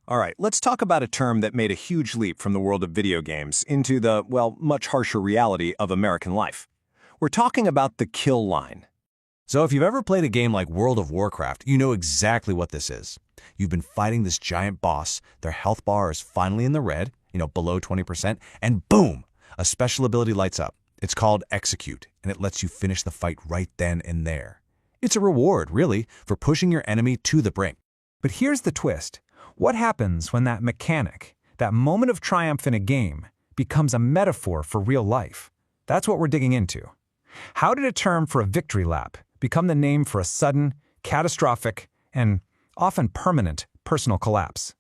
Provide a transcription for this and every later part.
All right, let's talk about a term that made a huge leap from the world of video games into the, well, much harsher reality of American life. We're talking about the kill line. So if you've ever played a game like World of Warcraft, you know exactly what this is. You've been fighting this giant boss, their health bar is finally in the red, below 20%, and boom, a special ability lights up. It's called Execute, and it lets you finish the fight right then and there. It's a reward, really, for pushing your enemy to the brink. But here's the twist. What happens when that mechanic, that moment of triumph in a game, becomes a metaphor for real life? That's what we're digging into. How did a term for a victory lap become the name for a sudden, catastrophic, and often permanent personal collapse?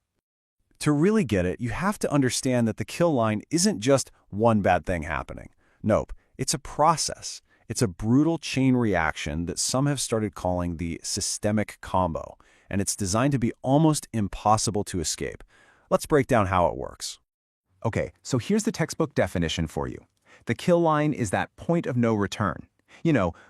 To really get it, you have to understand that the kill line isn't just one bad thing happening. Nope, it's a process. It's a brutal chain reaction that some have started calling the systemic combo, and it's designed to be almost impossible to escape. Let's break down how it works. Okay, so here's the textbook definition for you. The kill line is that point of no return.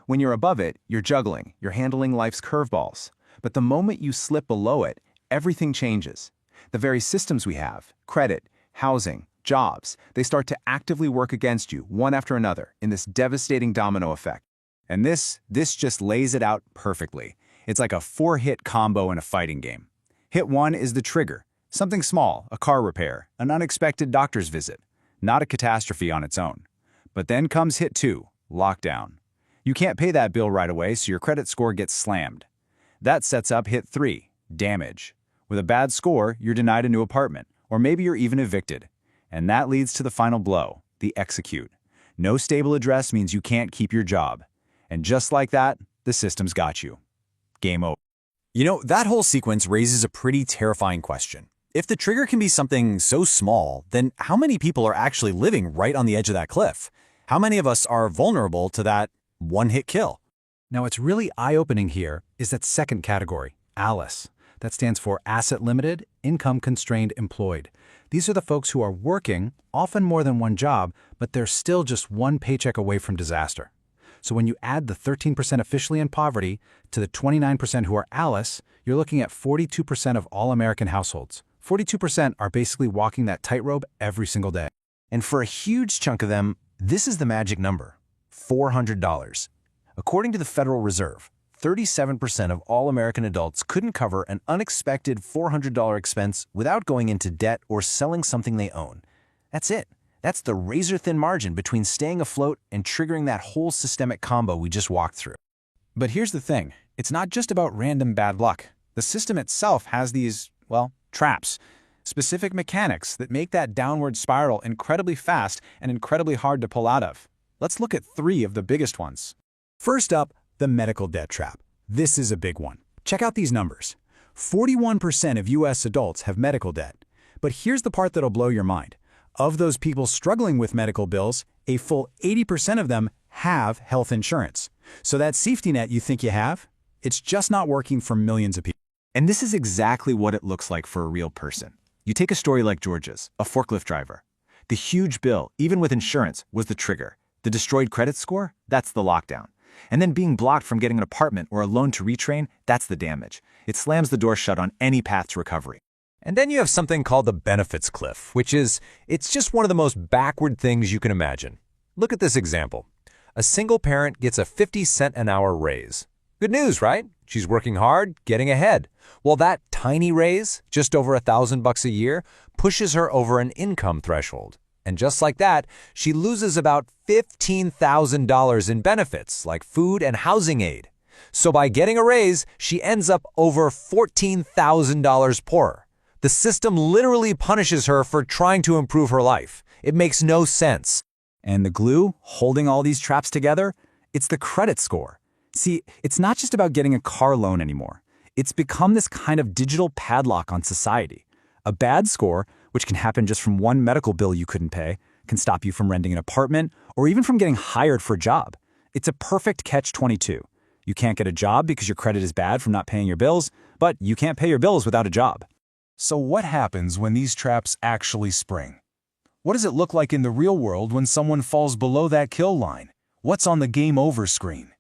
When you're above it, you're juggling, you're handling life's curveballs. But the moment you slip below it, everything changes. The very systems we have, credit, housing, jobs, they start to actively work against you, one after another, in this devastating domino effect. And this just lays it out perfectly. It's like a 4-hit combo in a fighting game. Hit 1 is the trigger. Something small, a car repair, an unexpected doctor's visit. Not a catastrophe on its own. But then comes hit 2, lockdown. You can't pay that bill right away, so your credit score gets slammed. That sets up hit 3, damage. With a bad score, you're denied a new apartment, or maybe you're even evicted. And that leads to the final blow, the execute. No stable address means you can't keep your job. And just like that, the system's got you. Game over. That whole sequence raises a pretty terrifying question. If the trigger can be something so small, then how many people are actually living right on the edge of that cliff? How many of us are vulnerable to that one-hit kill? Now, what's really eye-opening here is that second category, ALICE. That stands for Asset Limited, Income Constrained Employed. These are the folks who are working, often more than one job, but they're still just one paycheck away from disaster. So when you add the 13% officially in poverty to the 29% who are ALICE, you're looking at 42% of all American households. 42% are basically walking that tightrope every single day. And for a huge chunk of them, this is the magic number, $400. According to the Federal Reserve, 37% of all American adults couldn't cover an unexpected $400 expense without going into debt or selling something they own. That's it. That's the razor-thin margin between staying afloat and triggering that whole systemic combo we just walked through. But here's the thing. It's not just about random bad luck. The system itself has these, traps, specific mechanics that make that downward spiral incredibly fast and incredibly hard to pull out of. Let's look at 3 of the biggest ones. First up, the medical debt trap. This is a big one. Check out these numbers. 41% of U.S. adults have medical debt. But here's the part that'll blow your mind. Of those people struggling with medical bills, a full 80% of them have health insurance. So that safety net you think you have, it's just not working for millions of people. And this is exactly what it looks like for a real person. You take a story like George's, a forklift driver. The huge bill, even with insurance, was the trigger. The destroyed credit score, that's the lockdown. And then being blocked from getting an apartment or a loan to retrain, that's the damage. It slams the door shut on any path to recovery. And then you have something called the benefits cliff, it's just one of the most backward things you can imagine. Look at this example. A single parent gets a 50-cent an hour raise. Good news, right? She's working hard, getting ahead. Well, that tiny raise, just over $1,000 a year, pushes her over an income threshold. And just like that, she loses about $15,000 in benefits, like food and housing aid. So by getting a raise, she ends up over $14,000 poorer. The system literally punishes her for trying to improve her life. It makes no sense. And the glue holding all these traps together? It's the credit score. See, it's not just about getting a car loan anymore. It's become this kind of digital padlock on society. A bad score, which can happen just from one medical bill you couldn't pay, can stop you from renting an apartment or even from getting hired for a job. It's a perfect catch-22. You can't get a job because your credit is bad from not paying your bills, but you can't pay your bills without a job. So what happens when these traps actually spring? What does it look like in the real world when someone falls below that kill line? What's on the game over screen?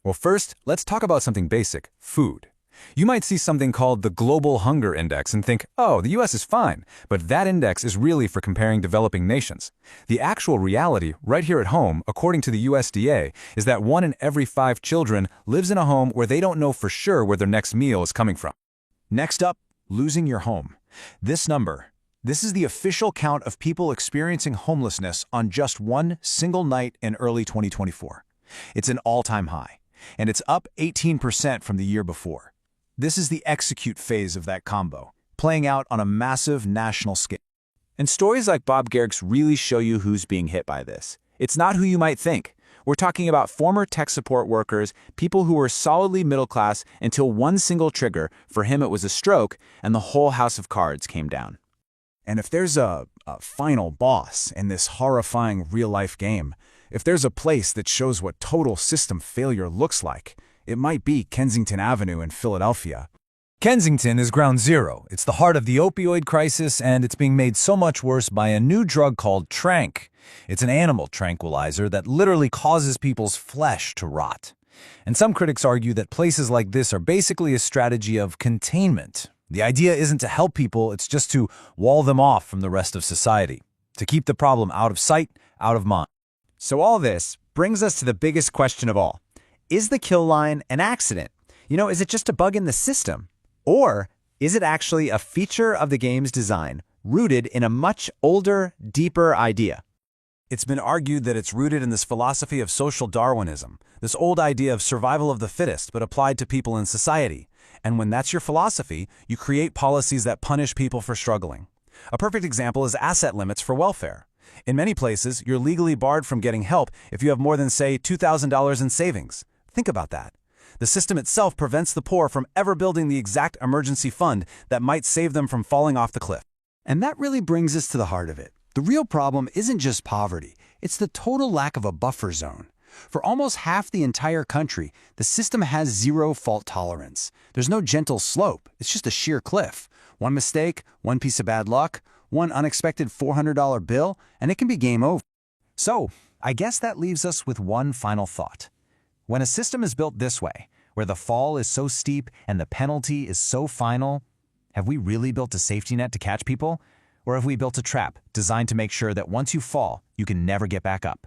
Well, first, let's talk about something basic, food. You might see something called the Global Hunger Index and think, oh, the US is fine, but that index is really for comparing developing nations. The actual reality, right here at home, according to the USDA, is that 1 in every 5 children lives in a home where they don't know for sure where their next meal is coming from. Next up, losing your home. This is the official count of people experiencing homelessness on just one single night in early 2024. It's an all-time high, and it's up 18% from the year before. This is the execute phase of that combo, playing out on a massive national scale. And stories like Bob Garrick's really show you who's being hit by this. It's not who you might think. We're talking about former tech support workers, people who were solidly middle class until one single trigger, for him it was a stroke, and the whole house of cards came down. And if there's a final boss in this horrifying real-life game, if there's a place that shows what total system failure looks like, it might be Kensington Avenue in Philadelphia. Kensington is ground zero. It's the heart of the opioid crisis, and it's being made so much worse by a new drug called Trank. It's an animal tranquilizer that literally causes people's flesh to rot. And some critics argue that places like this are basically a strategy of containment. The idea isn't to help people, it's just to wall them off from the rest of society, to keep the problem out of sight, out of mind. So all this brings us to the biggest question of all. Is the kill line an accident? Is it just a bug in the system? Or is it actually a feature of the game's design, rooted in a much older, deeper idea? It's been argued that it's rooted in this philosophy of social Darwinism, this old idea of survival of the fittest but applied to people in society. And when that's your philosophy, you create policies that punish people for struggling. A perfect example is asset limits for welfare. In many places, you're legally barred from getting help if you have more than, say, $2,000 in savings. Think about that. The system itself prevents the poor from ever building the exact emergency fund that might save them from falling off the cliff. And that really brings us to the heart of it. The real problem isn't just poverty, it's the total lack of a buffer zone. For almost half the entire country, the system has zero fault tolerance. There's no gentle slope, it's just a sheer cliff. One mistake, one piece of bad luck, one unexpected $400 bill, and it can be game over. So, I guess that leaves us with one final thought. When a system is built this way, where the fall is so steep and the penalty is so final, have we really built a safety net to catch people? Or have we built a trap designed to make sure that once you fall, you can never get back up?